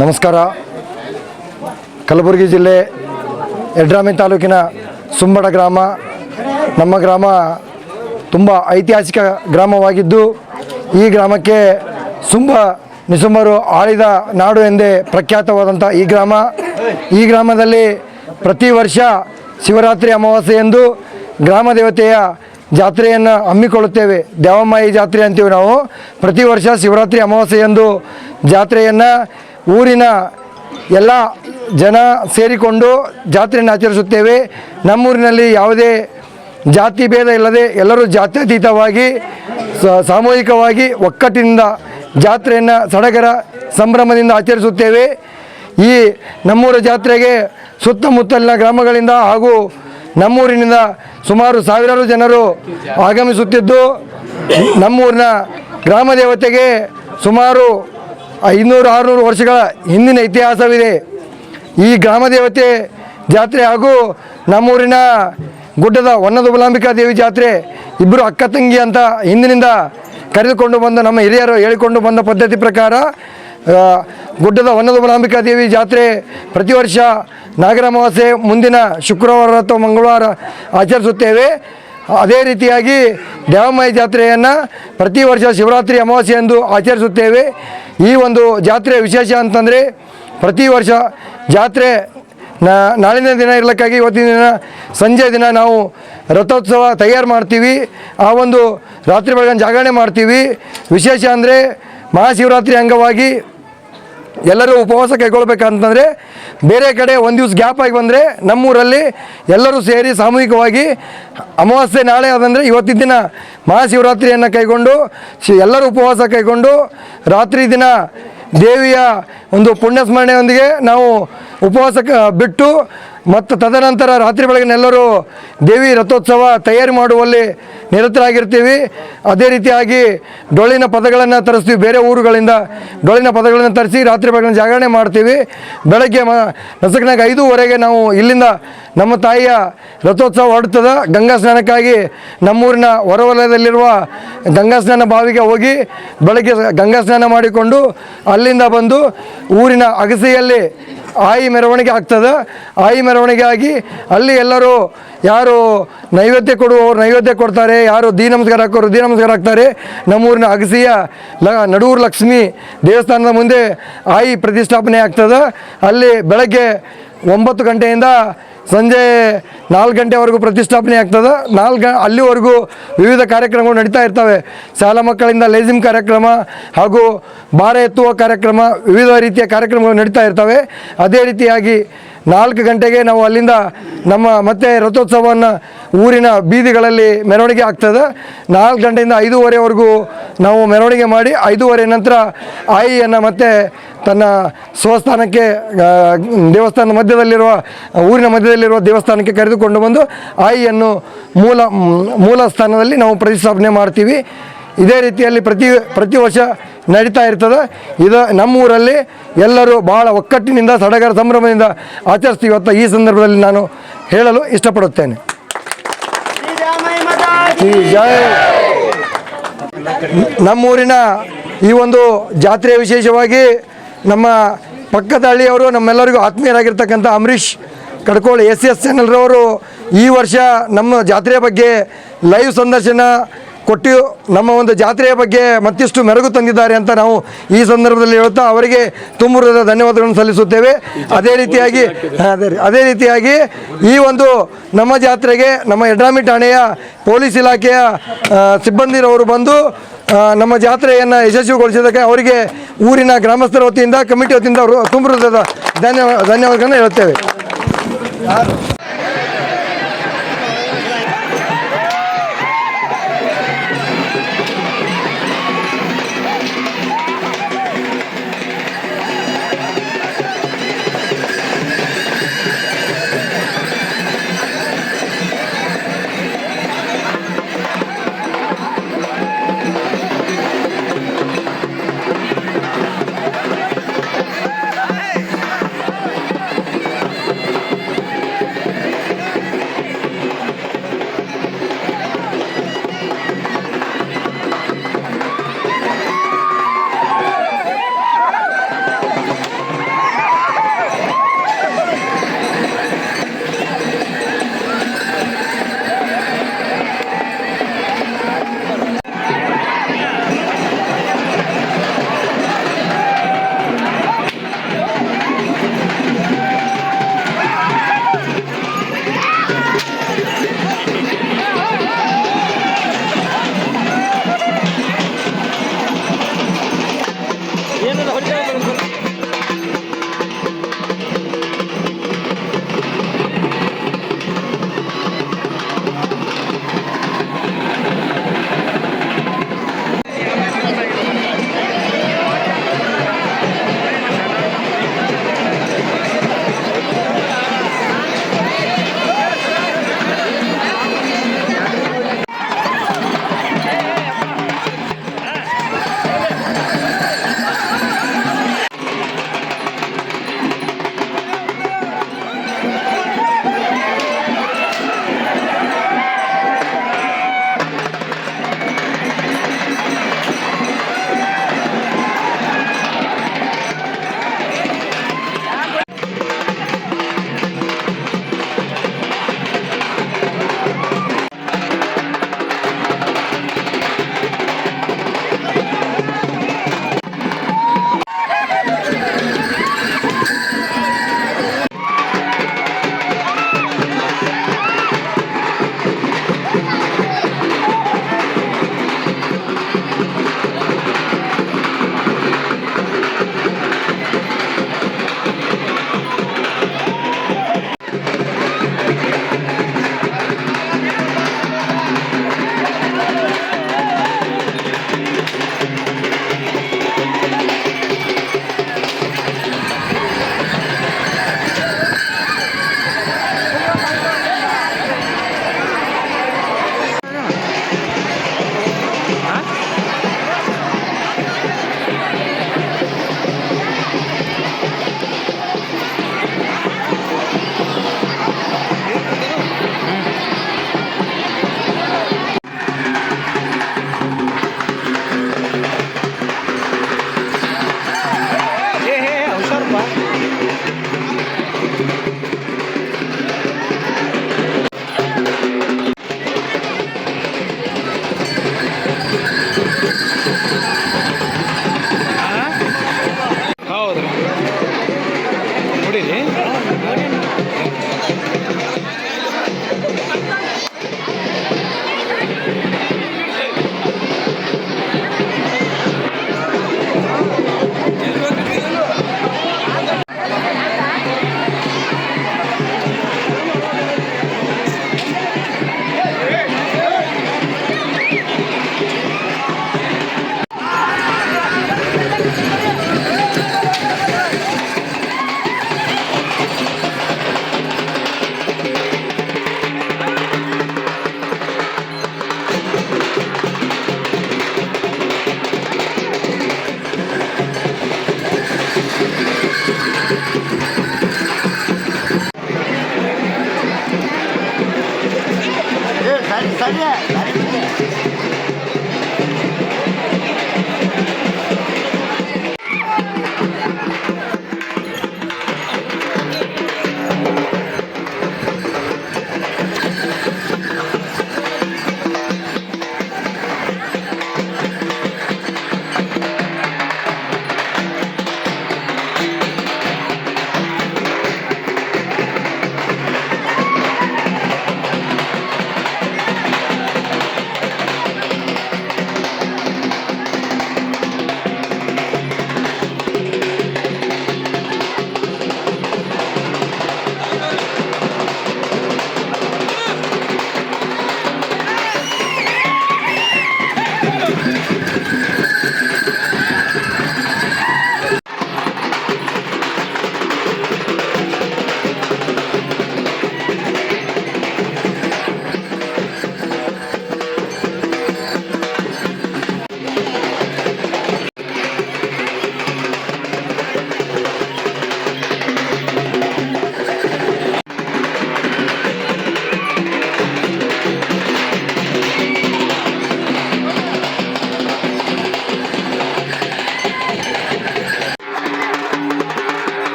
ನಮಸ್ಕಾರ. ಕಲಬುರಗಿ ಜಿಲ್ಲೆ ಯಡ್ರಾಮಿ ತಾಲೂಕಿನ ಸುಂಬಡ ಗ್ರಾಮ. ನಮ್ಮ ಗ್ರಾಮ ತುಂಬ ಐತಿಹಾಸಿಕ ಗ್ರಾಮವಾಗಿದ್ದು ಈ ಗ್ರಾಮಕ್ಕೆ ನಿಸುಂಬರು ಆಳಿದ ನಾಡು ಎಂದೇ ಪ್ರಖ್ಯಾತವಾದಂಥ ಈ ಗ್ರಾಮದಲ್ಲಿ ಪ್ರತಿ ವರ್ಷ ಶಿವರಾತ್ರಿ ಅಮಾವಾಸ್ಯೆಯಂದು ಗ್ರಾಮ ದೇವತೆಯ ಜಾತ್ರೆಯನ್ನು ಹಮ್ಮಿಕೊಳ್ಳುತ್ತೇವೆ. ದೇವಮ್ಮಾಯಿ ಜಾತ್ರೆ ಅಂತೀವಿ ನಾವು. ಪ್ರತಿ ವರ್ಷ ಶಿವರಾತ್ರಿ ಅಮಾವಾಸ್ಯೆಯಂದು ಜಾತ್ರೆಯನ್ನು ಊರಿನ ಎಲ್ಲ ಜನ ಸೇರಿಕೊಂಡು ಜಾತ್ರೆಯನ್ನು ಆಚರಿಸುತ್ತೇವೆ. ನಮ್ಮೂರಿನಲ್ಲಿ ಯಾವುದೇ ಜಾತಿ ಭೇದ ಇಲ್ಲದೆ ಎಲ್ಲರೂ ಜಾತ್ಯತೀತವಾಗಿ ಸಾಮೂಹಿಕವಾಗಿ ಒಕ್ಕಟ್ಟಿನಿಂದ ಜಾತ್ರೆಯನ್ನು ಸಡಗರ ಸಂಭ್ರಮದಿಂದ ಆಚರಿಸುತ್ತೇವೆ. ಈ ನಮ್ಮೂರ ಜಾತ್ರೆಗೆ ಸುತ್ತಮುತ್ತಲಿನ ಗ್ರಾಮಗಳಿಂದ ಹಾಗೂ ನಮ್ಮೂರಿನಿಂದ ಸುಮಾರು ಸಾವಿರಾರು ಜನರು ಆಗಮಿಸುತ್ತಿದ್ದು, ನಮ್ಮೂರಿನ ಗ್ರಾಮ ದೇವತೆಗೆ ಸುಮಾರು 500-600 ವರ್ಷಗಳ ಹಿಂದಿನ ಇತಿಹಾಸವಿದೆ. ಈ ಗ್ರಾಮ ದೇವತೆ ಜಾತ್ರೆ ಹಾಗೂ ನಮ್ಮೂರಿನ ಗುಡ್ಡದ ವನ್ನದುಬಲಾಂಬಿಕಾ ದೇವಿ ಜಾತ್ರೆ ಇಬ್ಬರು ಅಕ್ಕ ತಂಗಿ ಅಂತ ಹಿಂದಿನಿಂದ ಕರೆದುಕೊಂಡು ಬಂದ ನಮ್ಮ ಹಿರಿಯರು ಹೇಳಿಕೊಂಡು ಬಂದ ಪದ್ಧತಿ ಪ್ರಕಾರ ಗುಡ್ಡದ ವನ್ನದುಬಲಾಂಬಿಕಾ ದೇವಿ ಜಾತ್ರೆ ಪ್ರತಿ ವರ್ಷ ನಾಗರ ಅಮಾವಾಸ್ಯೆ ಮುಂದಿನ ಶುಕ್ರವಾರ ಅಥವಾ ಮಂಗಳವಾರ ಆಚರಿಸುತ್ತೇವೆ. ಅದೇ ರೀತಿಯಾಗಿ ದೇವಮ್ಮಾಯಿ ಜಾತ್ರೆಯನ್ನು ಪ್ರತಿ ವರ್ಷ ಶಿವರಾತ್ರಿ ಅಮಾವಾಸ್ಯೆಯಂದು ಆಚರಿಸುತ್ತೇವೆ. ಈ ಒಂದು ಜಾತ್ರೆ ವಿಶೇಷ ಅಂತಂದರೆ ಪ್ರತಿ ವರ್ಷ ಜಾತ್ರೆ ನಾಳಿನ ದಿನ ಇರಲಿಕ್ಕಾಗಿ ಇವತ್ತಿನ ದಿನ ಸಂಜೆ ದಿನ ನಾವು ರಥೋತ್ಸವ ತಯಾರು ಮಾಡ್ತೀವಿ. ಆ ಒಂದು ರಾತ್ರಿ ಬೆಳಗಿನ ಜಾಗರಣೆ ಮಾಡ್ತೀವಿ. ವಿಶೇಷ ಅಂದರೆ ಮಹಾಶಿವರಾತ್ರಿ ಅಂಗವಾಗಿ ಎಲ್ಲರೂ ಉಪವಾಸ ಕೈಗೊಳ್ಬೇಕಂತಂದರೆ ಬೇರೆ ಕಡೆ ಒಂದು ದಿವಸ ಗ್ಯಾಪ್ ಆಗಿ ಬಂದರೆ ನಮ್ಮೂರಲ್ಲಿ ಎಲ್ಲರೂ ಸೇರಿ ಸಾಮೂಹಿಕವಾಗಿ ಅಮಾವಾಸ್ಯೆ ನಾಳೆ ಅದಂದರೆ ಇವತ್ತಿನ ದಿನ ಮಹಾಶಿವರಾತ್ರಿಯನ್ನು ಕೈಗೊಂಡು ಎಲ್ಲರೂ ಉಪವಾಸ ಕೈಗೊಂಡು ರಾತ್ರಿ ದಿನ ದೇವಿಯ ಒಂದು ಪುಣ್ಯಸ್ಮರಣೆಯೊಂದಿಗೆ ನಾವು ಉಪವಾಸಕ್ಕೆ ಬಿಟ್ಟು ಮತ್ತು ತದನಂತರ ರಾತ್ರಿ ಬೆಳಗಿನೆಲ್ಲರೂ ದೇವಿ ರಥೋತ್ಸವ ತಯಾರಿ ಮಾಡುವಲ್ಲಿ ನಿರತರಾಗಿರ್ತೀವಿ. ಅದೇ ರೀತಿಯಾಗಿ ಡೊಳ್ಳಿನ ಪದಗಳನ್ನು ತರಿಸ್ತೀವಿ. ಬೇರೆ ಊರುಗಳಿಂದ ಡೊಳ್ಳಿನ ಪದಗಳನ್ನು ತರಿಸಿ ರಾತ್ರಿ ಬೆಳಗಿನ ಜಾಗರಣೆ ಮಾಡ್ತೀವಿ. ಬೆಳಗ್ಗೆ ನಸಕ್ನಾಗ 5:15 ನಾವು ಇಲ್ಲಿಂದ ನಮ್ಮ ತಾಯಿಯ ರಥೋತ್ಸವ ಹೊರಡ್ತದೆ. ಗಂಗಾ ಸ್ನಾನಕ್ಕಾಗಿ ನಮ್ಮೂರಿನ ಹೊರವಲಯದಲ್ಲಿರುವ ಗಂಗಾ ಸ್ನಾನ ಬಾವಿಗೆ ಹೋಗಿ ಬೆಳಗ್ಗೆ ಗಂಗಾ ಸ್ನಾನ ಮಾಡಿಕೊಂಡು ಅಲ್ಲಿಂದ ಬಂದು ಊರಿನ ಅಗಸೆಯಲ್ಲಿ ಆಯಿ ಮೆರವಣಿಗೆ ಆಗ್ತದೆ. ಆಯಿ ಮೆರವಣಿಗೆ ಆಗಿ ಅಲ್ಲಿ ಎಲ್ಲರೂ ಯಾರು ನೈವೇದ್ಯ ಕೊಡುವವರು ನೈವೇದ್ಯ ಕೊಡ್ತಾರೆ, ಯಾರು ದೀ ನಮಸ್ಕಾರ ಹಾಕೋರು ದೀ ನಮಸ್ಕಾರ ಹಾಕ್ತಾರೆ. ನಮ್ಮೂರಿನ ಅಗಸಿಯ ನಡೂರು ಲಕ್ಷ್ಮಿ ದೇವಸ್ಥಾನದ ಮುಂದೆ ಆಯಿ ಪ್ರತಿಷ್ಠಾಪನೆ ಆಗ್ತದೆ. ಅಲ್ಲಿ ಬೆಳಗ್ಗೆ 9 ಗಂಟೆಯಿಂದ ಸಂಜೆ 4 ಗಂಟೆವರೆಗೂ ಪ್ರತಿಷ್ಠಾಪನೆ ಆಗ್ತದೆ. ಅಲ್ಲಿವರೆಗೂ ವಿವಿಧ ಕಾರ್ಯಕ್ರಮಗಳು ನಡೀತಾ ಇರ್ತವೆ. ಶಾಲಾ ಮಕ್ಕಳಿಂದ ಲೇಜಿಮ್ ಕಾರ್ಯಕ್ರಮ ಹಾಗೂ ಭಾರ ಎತ್ತುವ ಕಾರ್ಯಕ್ರಮ, ವಿವಿಧ ರೀತಿಯ ಕಾರ್ಯಕ್ರಮಗಳು ನಡೀತಾ ಇರ್ತವೆ. ಅದೇ ರೀತಿಯಾಗಿ 4 ಗಂಟೆಗೆ ನಾವು ಅಲ್ಲಿಂದ ನಮ್ಮ ಮತ್ತೆ ರಥೋತ್ಸವವನ್ನು ಊರಿನ ಬೀದಿಗಳಲ್ಲಿ ಮೆರವಣಿಗೆ ಆಗ್ತದೆ. 4 ಗಂಟೆಯಿಂದ 5:15ವರೆಗೂ ನಾವು ಮೆರವಣಿಗೆ ಮಾಡಿ 5:15 ನಂತರ ಆಯಿಯನ್ನು ಮತ್ತೆ ತನ್ನ ಸ್ವಸ್ಥಾನಕ್ಕೆ ದೇವಸ್ಥಾನದ ಮಧ್ಯದಲ್ಲಿರುವ ಊರಿನ ಮಧ್ಯದಲ್ಲಿರುವ ದೇವಸ್ಥಾನಕ್ಕೆ ಕರೆದುಕೊಂಡು ಬಂದು ಆಯಿಯನ್ನು ಮೂಲ ಸ್ಥಾನದಲ್ಲಿ ನಾವು ಪ್ರತಿಷ್ಠಾಪನೆ ಮಾಡ್ತೀವಿ. ಇದೇ ರೀತಿಯಲ್ಲಿ ಪ್ರತಿ ವರ್ಷ ನಡೀತಾ ಇರ್ತದೆ. ಇದು ನಮ್ಮೂರಲ್ಲಿ ಎಲ್ಲರೂ ಭಾಳ ಒಕ್ಕಟ್ಟಿನಿಂದ ಸಡಗರ ಸಂಭ್ರಮದಿಂದ ಆಚರಿಸ್ತೀವಿ ಅಂತ ಈ ಸಂದರ್ಭದಲ್ಲಿ ನಾನು ಹೇಳಲು ಇಷ್ಟಪಡುತ್ತೇನೆ. ನಮ್ಮೂರಿನ ಈ ಒಂದು ಜಾತ್ರೆ ವಿಶೇಷವಾಗಿ ನಮ್ಮ ಪಕ್ಕದ ಹಳ್ಳಿಯವರು ನಮ್ಮೆಲ್ಲರಿಗೂ ಆತ್ಮೀಯರಾಗಿರ್ತಕ್ಕಂಥ ಅಂಬರೀಷ್ ಕಡ್ಕೋಳ SS ಚಾನಲ್ರವರು ಈ ವರ್ಷ ನಮ್ಮ ಜಾತ್ರೆಯ ಬಗ್ಗೆ ಲೈವ್ ಸಂದರ್ಶನ ಕೊಟ್ಟು ನಮ್ಮ ಒಂದು ಜಾತ್ರೆಯ ಬಗ್ಗೆ ಮತ್ತಿಷ್ಟು ಮೆರುಗು ತಂದಿದ್ದಾರೆ ಅಂತ ನಾವು ಈ ಸಂದರ್ಭದಲ್ಲಿ ಹೇಳ್ತಾ ಅವರಿಗೆ ತುಂಬ ಹೃದಯದ ಧನ್ಯವಾದಗಳನ್ನು ಸಲ್ಲಿಸುತ್ತೇವೆ. ಅದೇ ರೀತಿಯಾಗಿ ಈ ಒಂದು ನಮ್ಮ ಜಾತ್ರೆಗೆ ನಮ್ಮ ಯಡ್ರಾಮಿ ಠಾಣೆಯ ಪೊಲೀಸ್ ಇಲಾಖೆಯ ಸಿಬ್ಬಂದಿರವರು ಬಂದು ನಮ್ಮ ಜಾತ್ರೆಯನ್ನು ಯಶಸ್ವಿಗೊಳಿಸಿದ್ದಕ್ಕೆ ಅವರಿಗೆ ಊರಿನ ಗ್ರಾಮಸ್ಥರ ವತಿಯಿಂದ ಕಮಿಟಿ ವತಿಯಿಂದ ಅವರು ತುಂಬ ಹೃದಯದ ಧನ್ಯವಾದಗಳನ್ನು ಹೇಳುತ್ತೇವೆ.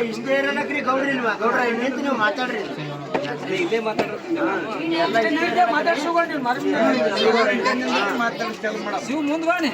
ಇಷ್ಟೇ ಇರೋಣಕ್ರಿ ಗೌಡ್ರಿ ಇಲ್ವಾ ಗೌಡ್ರ ಇನ್ನೇಂತ ನೀವು ಮಾತಾಡ್ರಿ ಇಲ್ಲೇ ಮಾತಾಡ್ರಿ ಶಿವ ಮುಂದ್ ಬಾಣಿ